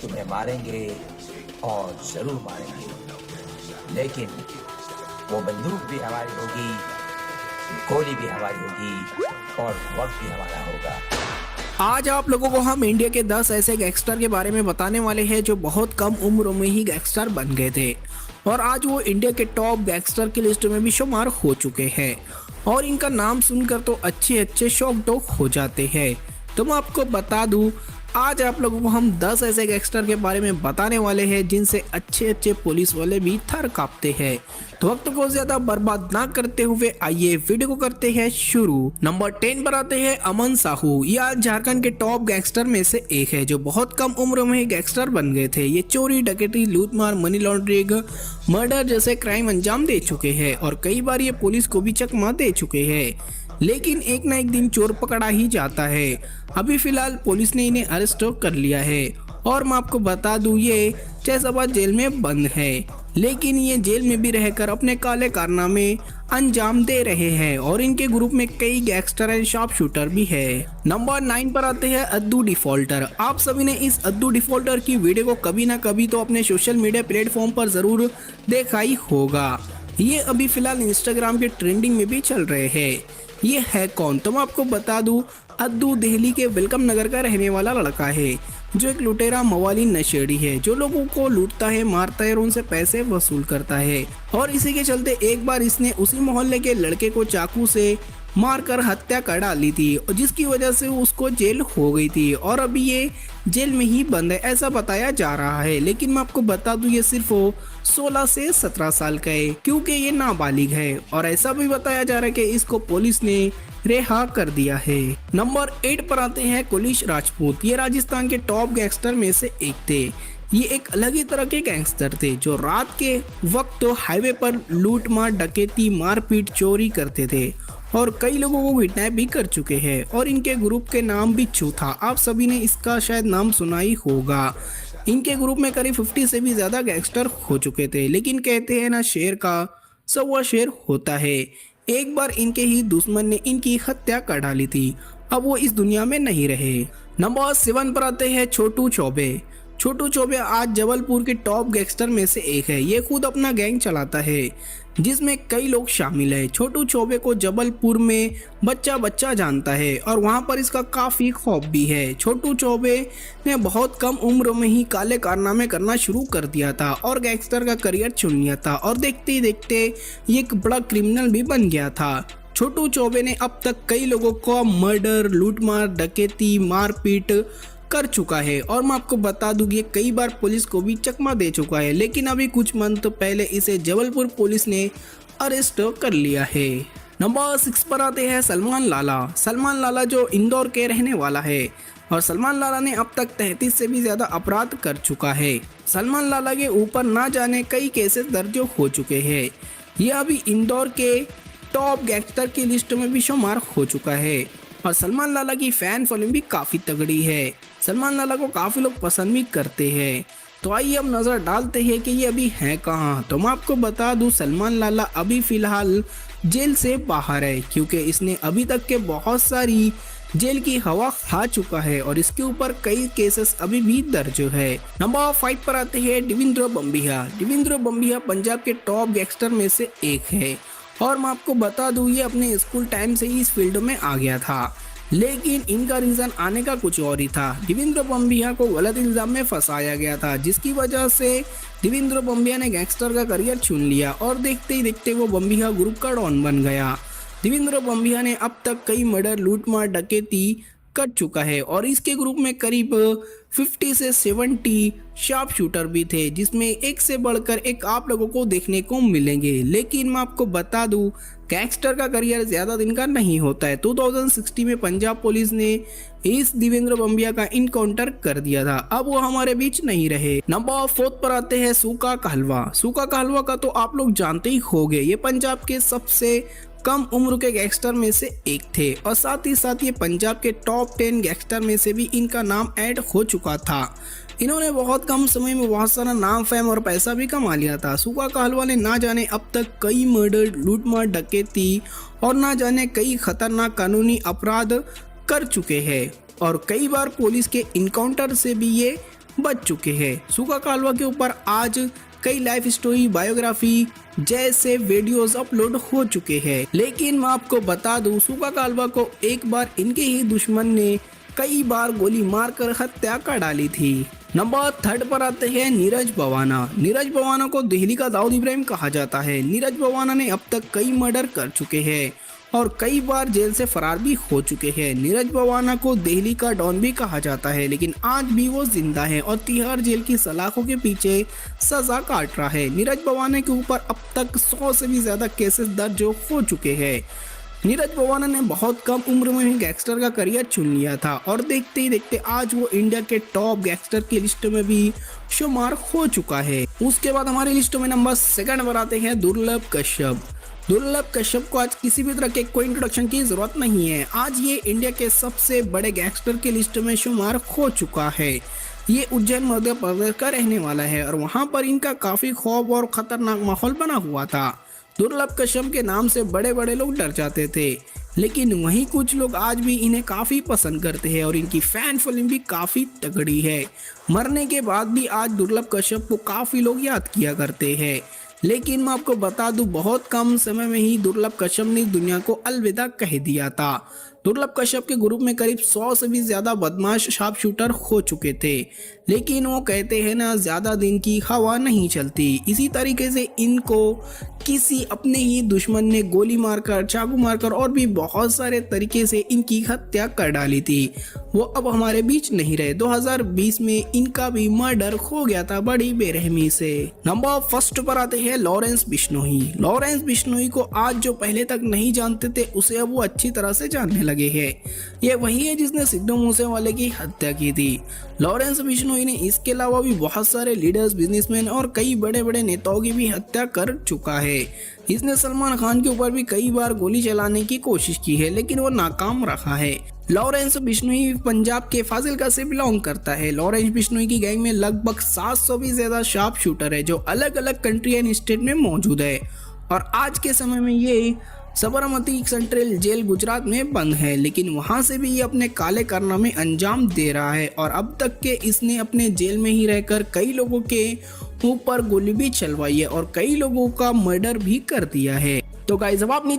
तुम्हें मारेंगे और जरूर मारेंगे, लेकिन वो बंदूक भी हमारी होगी, गोली भी हमारी होगी और वक्त भी हमारा होगा। आज आप लोगों को हम इंडिया के 10 ऐसे गैंगस्टर के बारे में बताने वाले हैं जो बहुत कम उम्र में ही गैंगस्टर बन गए थे और आज वो इंडिया के टॉप गैंगस्टर की लिस्ट में भी शुमार हो चुके हैं और इनका नाम सुनकर तो अच्छे शॉक हो जाते हैं। तो मैं आपको बता दूं, आज आप लोगों को हम 10 ऐसे गैंगस्टर के बारे में बताने वाले हैं जिनसे अच्छे पुलिस वाले भी थर कांपते हैं। तो वक्त को ज्यादा बर्बाद ना करते हुए आइए वीडियो को करते हैं शुरू। नंबर 10 पर आते हैं अमन साहू। ये आज झारखंड के टॉप गैंगस्टर में से एक है जो बहुत कम उम्र में ही गैंगस्टर बन गए थे। ये चोरी, डकैती, लूटमार, मनी लॉन्ड्रिंग, मर्डर जैसे क्राइम अंजाम दे चुके हैं और कई बार ये पुलिस को भी चकमा दे चुके हैं, लेकिन एक ना एक दिन चोर पकड़ा ही जाता है। अभी फिलहाल पुलिस ने इन्हें अरेस्ट कर लिया है और मैं आपको बता दूं, ये जैसलमेर जेल में बंद है, लेकिन ये जेल में भी रहकर अपने काले कारनामे अंजाम दे रहे हैं और इनके ग्रुप में कई गैंगस्टर एंड शार्प शूटर भी है। नंबर 9 पर आते हैं अद्दू डिफॉल्टर। आप सभी ने इस अद्दू डिफॉल्टर की वीडियो को कभी ना कभी तो अपने सोशल मीडिया प्लेटफॉर्म पर जरूर देखा ही होगा। ये अभी फिलहाल इंस्टाग्राम के ट्रेंडिंग में भी चल रहे हैं। ये है कौन? तो मैं आपको बता दूं, अद्दू दिल्ली के वेलकम नगर का रहने वाला लड़का है जो एक लुटेरा, मवाली, नशेड़ी है जो लोगों को लूटता है, मारता है और उनसे पैसे वसूल करता है। और इसी के चलते एक बार इसने उसी मोहल्ले के लड़के को चाकू से मारकर हत्या कर डाली थी, जिसकी वजह से उसको जेल हो गई थी और अभी ये जेल में ही बंद है ऐसा बताया जा रहा है। लेकिन मैं आपको बता दूं, ये सिर्फ 16 से 17 साल का है क्योंकि ये नाबालिग है और ऐसा भी बताया जा रहा है कि इसको पुलिस ने रिहा कर दिया है। नंबर 8 पर आते हैं कुलिश राजपूत। ये राजस्थान के टॉप गैंगस्टर में से एक थे। ये एक अलग ही तरह के गैंगस्टर थे जो रात के वक्त तो हाईवे पर लूट मार, डकैती, मारपीट, चोरी करते थे और कई लोगों को किडनैप भी कर चुके हैं और इनके ग्रुप के नाम बिच्छू था। आप सभी ने इसका शायद नाम सुना ही होगा। इनके ग्रुप में करीब 50 से भी ज्यादा गैंगस्टर हो चुके थे, लेकिन कहते हैं ना, शेर का सवा शेर होता है। एक बार इनके ही दुश्मन ने इनकी हत्या कर डाली थी, अब वो इस दुनिया में नहीं रहे। नंबर 7 पर आते हैं छोटू चौबे। छोटू चौबे आज जबलपुर के टॉप गैंगस्टर में से एक है। ये खुद अपना गैंग चलाता है जिसमें कई लोग शामिल है। छोटू चौबे को जबलपुर में बच्चा जानता है और वहां पर इसका काफी खौफ भी है। छोटू चौबे ने बहुत कम उम्र में ही काले कारनामे करना शुरू कर दिया था और गैंगस्टर का करियर चुन लिया था और देखते ही देखते ये एक बड़ा क्रिमिनल भी बन गया था। छोटू चौबे ने अब तक कई लोगों को मर्डर, लूटमार, डकैती, मारपीट कर चुका है और मैं आपको बता दूं, ये कई बार पुलिस को भी चकमा दे चुका है, लेकिन अभी कुछ मंथ पहले इसे जबलपुर पुलिस ने अरेस्ट कर लिया है। नंबर 6 पर आते हैं सलमान लाला। सलमान लाला जो इंदौर के रहने वाला है और सलमान लाला ने अब तक 33 से भी ज्यादा अपराध कर चुका है। सलमान लाला के ऊपर ना जाने कई केसेस दर्ज हो चुके हैं। ये अभी इंदौर के टॉप गैंगस्टर की लिस्ट में भी शुमार हो चुका है और सलमान लाला की फैन फॉलोइंग भी काफी तगड़ी है। सलमान लाला को काफी लोग पसंद भी करते हैं। तो आइए अब नजर डालते हैं कि ये अभी हैं कहाँ। तो मैं आपको बता दूं, सलमान लाला अभी फिलहाल जेल से बाहर है क्योंकि इसने अभी तक के बहुत सारी जेल की हवा खा चुका है और इसके ऊपर कई केसेस अभी भी दर्ज है। नंबर 5 पर आते हैं देवेंद्र बम्बिया। देवेंद्र बम्बिया पंजाब के टॉप गैंगस्टर में से एक है और मैं आपको बता दूं, ये अपने स्कूल टाइम से ही इस फील्ड में आ गया था, लेकिन इनका रीजन आने का कुछ और ही था। देवेंद्र बम्बिया को गलत इल्जाम में फंसाया गया था, जिसकी वजह से देवेंद्र बम्बिया ने गैंगस्टर का करियर चुन लिया और देखते ही देखते वो बम्बिया ग्रुप का डॉन बन गया। देवेंद्र बम्बिया ने अब तक कई मर्डर, लूटमार, डकैती कर चुका है और इसके ग्रुप में करीब 50 से 70 शार्प शूटर भी थे, जिसमें एक से बढ़कर एक आप लोगों को देखने को मिलेंगे। लेकिन मैं आपको बता दूं, गैंगस्टर का करियर ज्यादा दिन का नहीं होता है। 2016 में पंजाब पुलिस ने इस देवेंद्र बम्बिया का इनकाउंटर कर दिया था, अब वो हमारे बीच नहीं रहे। नंबर 4 पर आते हैं सूका कहलवा। सूका कहलवा का तो आप लोग जानते ही होंगे, ये पंजाब के सबसे कम उम्र के गैंगस्टर में से एक थे और साथ ही साथ ये पंजाब के टॉप 10 गैंगस्टर में से भी इनका नाम ऐड हो चुका था। इन्होंने बहुत कम समय में बहुत सारा नाम, फेम और पैसा भी कमा लिया था। सूका कहलवा ने ना जाने अब तक कई मर्डर, लूटमार, डकैती और ना जाने कई खतरनाक कानूनी अपराध कर चुके हैं और कई बार पुलिस के इनकाउंटर से भी ये बच चुके हैं। सुका कालवा के ऊपर आज कई लाइफ स्टोरी, बायोग्राफी जैसे वीडियोस अपलोड हो चुके हैं, लेकिन मैं आपको बता दूं सुका कालवा को एक बार इनके ही दुश्मन ने कई बार गोली मारकर हत्या कर डाली थी। नंबर 3 पर आते हैं नीरज बवाना। नीरज बवाना को दिल्ली का दाऊद इब्राहिम कहा जाता है। नीरज बवाना ने अब तक कई मर्डर कर चुके हैं और कई बार जेल से फरार भी हो चुके हैं। नीरज बवाना को दिल्ली का डॉन भी कहा जाता है, लेकिन आज भी वो जिंदा है और तिहाड़ जेल की सलाखों के पीछे सजा काट रहा है। नीरज बवाना के ऊपर अब तक 100 से भी ज्यादा केसेस दर्ज हो चुके हैं। नीरज बवाना ने बहुत कम उम्र में ही गैंगस्टर का करियर चुन लिया था और देखते ही देखते आज वो इंडिया के टॉप गैंगस्टर की लिस्ट में भी शुमार हो चुका है। उसके बाद हमारी लिस्ट में नंबर 2 पर आते हैं दुर्लभ कश्यप। दुर्लभ कश्यप को आज किसी भी तरह के कोई इंट्रोडक्शन की जरूरत नहीं है। आज ये इंडिया के सबसे बड़े गैंगस्टर की लिस्ट में शुमार हो चुका है। ये उज्जैन मध्य प्रदेश का रहने वाला है और वहाँ पर इनका काफी खौफ और खतरनाक माहौल बना हुआ था। दुर्लभ कश्यप के नाम से बड़े बड़े लोग डर जाते थे, लेकिन वहीं कुछ लोग आज भी इन्हें काफी पसंद करते हैं और इनकी फैन फॉलोइंग भी काफी तगड़ी है। मरने के बाद भी आज दुर्लभ कश्यप को काफी लोग याद किया करते हैं, लेकिन मैं आपको बता दूं बहुत कम समय में ही दुर्लभ कश्यप ने दुनिया को अलविदा कह दिया था। दुर्लभ कश्यप के ग्रुप में करीब 100 से भी ज्यादा बदमाश शार्प शूटर हो चुके थे, लेकिन वो कहते हैं ना ज्यादा दिन की हवा नहीं चलती। इसी तरीके से इनको किसी अपने ही दुश्मन ने गोली मारकर, चाकू मारकर और भी बहुत सारे तरीके से इनकी हत्या कर डाली थी। वो अब हमारे बीच नहीं रहे। 2020 में इनका भी मर्डर हो गया था बड़ी बेरहमी से। नंबर 1 पर आते हैं लॉरेंस बिश्नोई। लॉरेंस बिश्नोई को आज जो पहले तक नहीं जानते थे उसे अब वो अच्छी तरह से जानने लगे हैं। ये वही है जिसने सिद्धू मूसेवाले की हत्या की थी। लॉरेंस बिश्नोई ने इसके अलावा भी बहुत सारे लीडर्स, बिजनेसमैन और कई बड़े बड़े नेताओं की भी हत्या कर चुका है। इसने सलमान खान के ऊपर भी कई बार गोली चलाने की कोशिश की है, लेकिन वो नाकाम रहा है। लॉरेंस बिश्नोई पंजाब के फाजिलका से बिलोंग करता है। लॉरेंस बिश्नोई की गैंग में लगभग 700 भी ज्यादा शार्प शूटर है जो अलग अलग कंट्री एंड स्टेट में मौजूद है और आज के समय में ये साबरमती सेंट्रल जेल गुजरात में बंद है, लेकिन वहां से भी ये अपने काले कारनामे अंजाम दे रहा है और अब तक के इसने अपने जेल में ही रहकर कई लोगों के ऊपर गोली भी चलवाई है और कई लोगों का मर्डर भी कर दिया है। तो गाइस अब आप